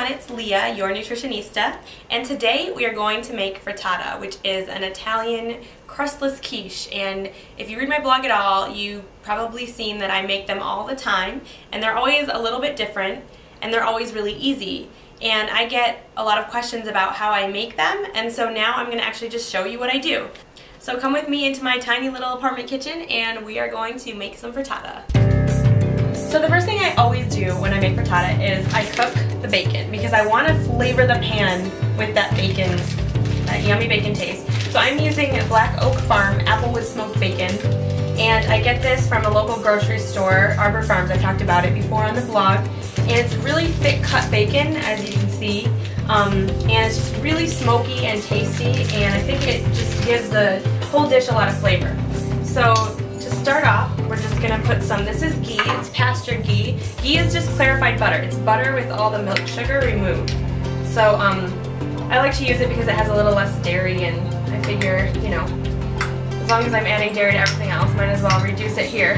everyone, it's Leah, your nutritionista, and today we are going to make frittata, which is an Italian crustless quiche. And if you read my blog at all, you've probably seen that I make them all the time, and they're always a little bit different, and they're always really easy. And I get a lot of questions about how I make them, and so now I'm going to actually just show you what I do. So come with me into my tiny little apartment kitchen, and we are going to make some frittata. So the first thing I always do when I make frittata is I cook the bacon because I want to flavor the pan with that bacon, that yummy bacon taste. So I'm using Black Oak Farm Applewood smoked bacon, and I get this from a local grocery store, Arbor Farms. I've talked about it before on the blog, and it's really thick cut bacon, as you can see, and it's just really smoky and tasty, and I think it just gives the whole dish a lot of flavor. So to start off, we're just going to put some, this is ghee, it's pasture ghee. Ghee is just clarified butter. It's butter with all the milk sugar removed. So I like to use it because it has a little less dairy, and I figure, you know, as long as I'm adding dairy to everything else, might as well reduce it here.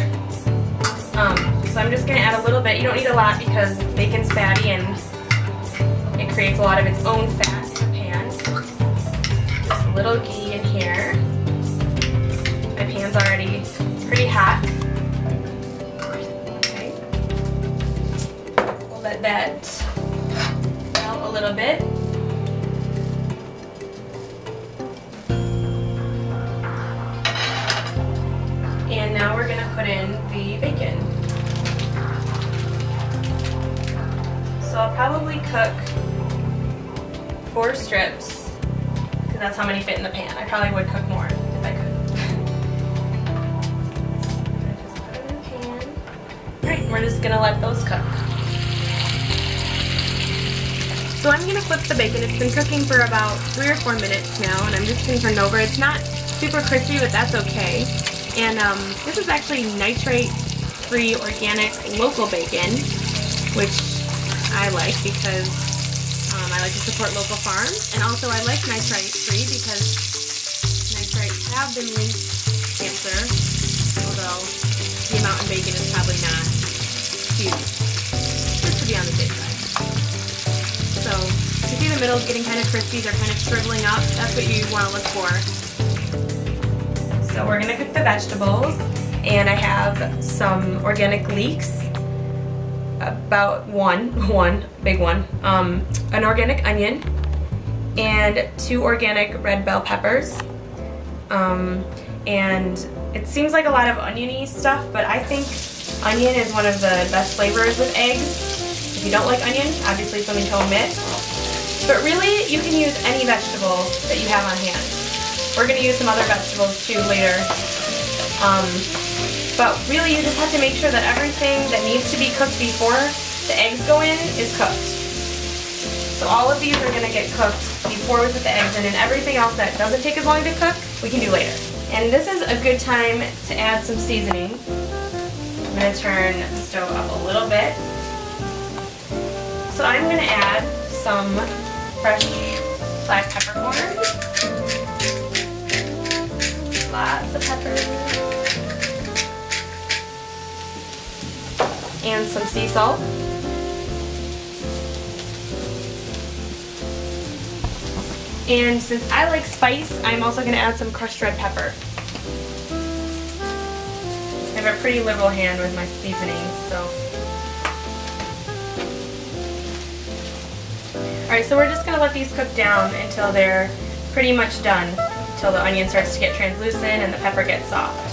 So I'm just going to add a little bit. You don't need a lot because bacon's fatty and it creates a lot of its own fat in the pan. Just a little ghee in here. My pan's already pretty hot. Okay. We'll let that melt a little bit. And now we're going to put in the bacon. So I'll probably cook 4 strips because that's how many fit in the pan. I probably would cook more if I could. Alright, we're just going to let those cook. So I'm going to flip the bacon. It's been cooking for about 3 or 4 minutes now, and I'm just going to turn it over. It's not super crispy, but that's okay. And this is actually nitrate-free, organic, local bacon, which I like because I like to support local farms. And also I like nitrate-free because nitrates have been linked to cancer, although the amount in bacon is probably not huge, just to be on the safe side. So you see the middle is getting kind of crispy, they're kind of shriveling up. That's what you want to look for. So we're going to cook the vegetables, and I have some organic leeks, about one big one, an organic onion, and 2 organic red bell peppers. And it seems like a lot of oniony stuff, but I think onion is one of the best flavors with eggs. If you don't like onion, obviously something to omit. But really, you can use any vegetable that you have on hand. We're going to use some other vegetables too later. But really you just have to make sure that everything that needs to be cooked before the eggs go in is cooked. So all of these are going to get cooked before we put the eggs in, and everything else that doesn't take as long to cook, we can do later. And this is a good time to add some seasoning. I'm going to turn the stove up a little bit. So I'm going to add some fresh black peppercorn. Lots of peppers, and some sea salt, and since I like spice, I'm also going to add some crushed red pepper. I have a pretty liberal hand with my seasonings, so. Alright, so we're just going to let these cook down until they're pretty much done. Until the onion starts to get translucent and the pepper gets soft.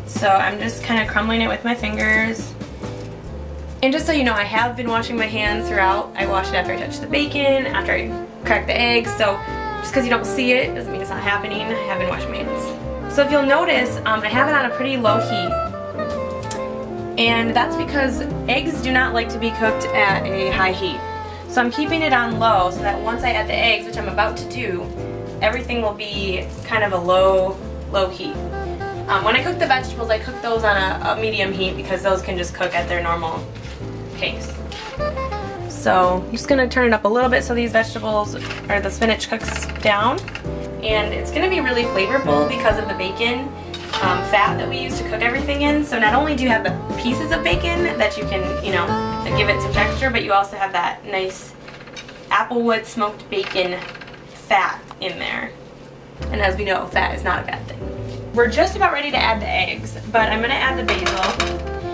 So I'm just kind of crumbling it with my fingers. And just so you know, I have been washing my hands throughout. I wash it after I touch the bacon, after I crack the eggs, so just because you don't see it doesn't mean it's not happening. I have been washing my hands. So if you'll notice, I have it on a pretty low heat. And that's because eggs do not like to be cooked at a high heat. So I'm keeping it on low so that once I add the eggs, which I'm about to do, everything will be kind of a low heat. When I cook the vegetables, I cook those on a medium heat because those can just cook at their normal pace. So I'm just going to turn it up a little bit so these vegetables, or the spinach, cooks down. And it's going to be really flavorful because of the bacon fat that we use to cook everything in. So not only do you have the pieces of bacon that you can, you know, that give it some texture, but you also have that nice applewood smoked bacon fat in there. And as we know, fat is not a bad thing. We're just about ready to add the eggs, but I'm gonna add the basil.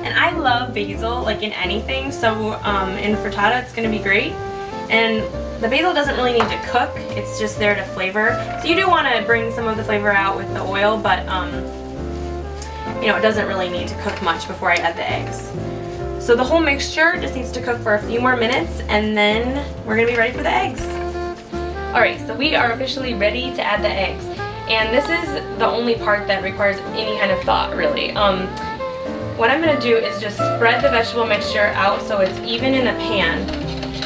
And I love basil, like in anything, so in frittata it's gonna be great. And the basil doesn't really need to cook, it's just there to flavor. So you do wanna bring some of the flavor out with the oil, but you know, it doesn't really need to cook much before I add the eggs. So the whole mixture just needs to cook for a few more minutes, and then we're gonna be ready for the eggs. Alright, so we are officially ready to add the eggs. And this is the only part that requires any kind of thought, really. What I'm gonna do is just spread the vegetable mixture out so it's even in the pan,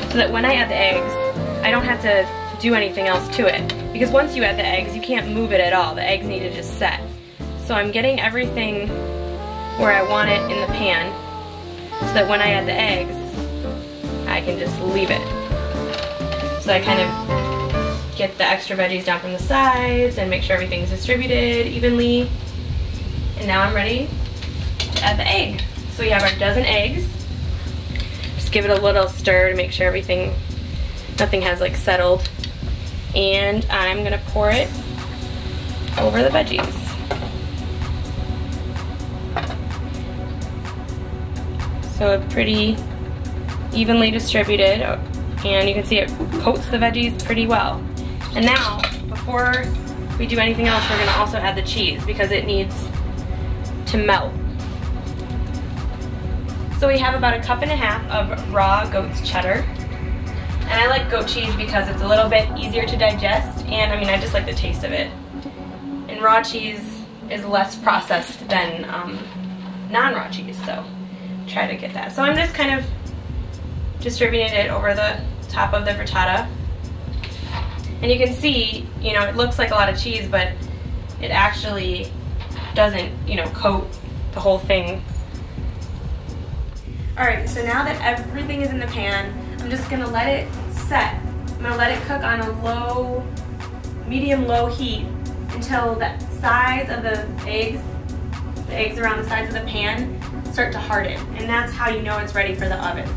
so that when I add the eggs, I don't have to do anything else to it. Because once you add the eggs, you can't move it at all. The eggs need to just set. So I'm getting everything where I want it in the pan, so that when I add the eggs, I can just leave it. So I kind of get the extra veggies down from the sides and make sure everything's distributed evenly. And now I'm ready to add the egg. So we have our dozen eggs. Just give it a little stir to make sure nothing has like settled. And I'm gonna pour it over the veggies. So pretty evenly distributed, and you can see it coats the veggies pretty well. And now, before we do anything else, we're gonna also add the cheese because it needs to melt. So we have about 1.5 cups of raw goat's cheddar. And I like goat cheese because it's a little bit easier to digest, and I mean, I just like the taste of it. And raw cheese is less processed than non-raw cheese, so try to get that. So I'm just kind of distributing it over the top of the frittata. And you can see, you know, it looks like a lot of cheese, but it actually doesn't, you know, coat the whole thing. Alright, so now that everything is in the pan, I'm just gonna let it set. I'm gonna let it cook on a medium-low heat until the sides of the eggs around the sides of the pan start to harden, and that's how you know it's ready for the oven.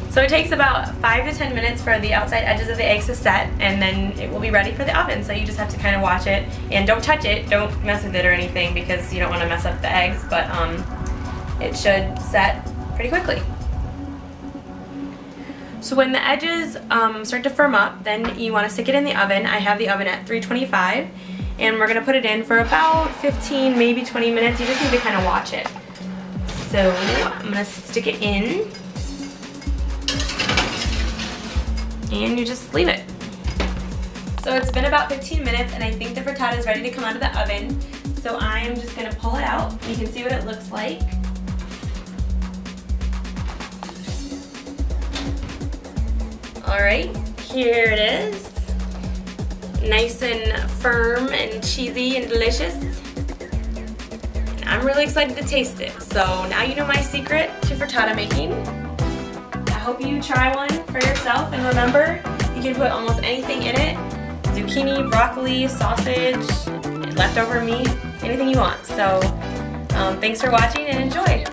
So it takes about 5 to 10 minutes for the outside edges of the eggs to set, and then it will be ready for the oven. So you just have to kind of watch it, and don't touch it, don't mess with it or anything, because you don't want to mess up the eggs, but it should set pretty quickly. So when the edges start to firm up, then you want to stick it in the oven. I have the oven at 325, and we're going to put it in for about 15, maybe 20 minutes. You just need to kind of watch it. So I'm gonna stick it in, and you just leave it. So it's been about 15 minutes, and I think the frittata is ready to come out of the oven. So I'm just gonna pull it out. You can see what it looks like. All right, here it is. Nice and firm and cheesy and delicious. I'm really excited to taste it. So now you know my secret to frittata making. I hope you try one for yourself, and remember, you can put almost anything in it. Zucchini, broccoli, sausage, leftover meat, anything you want. So thanks for watching and enjoy.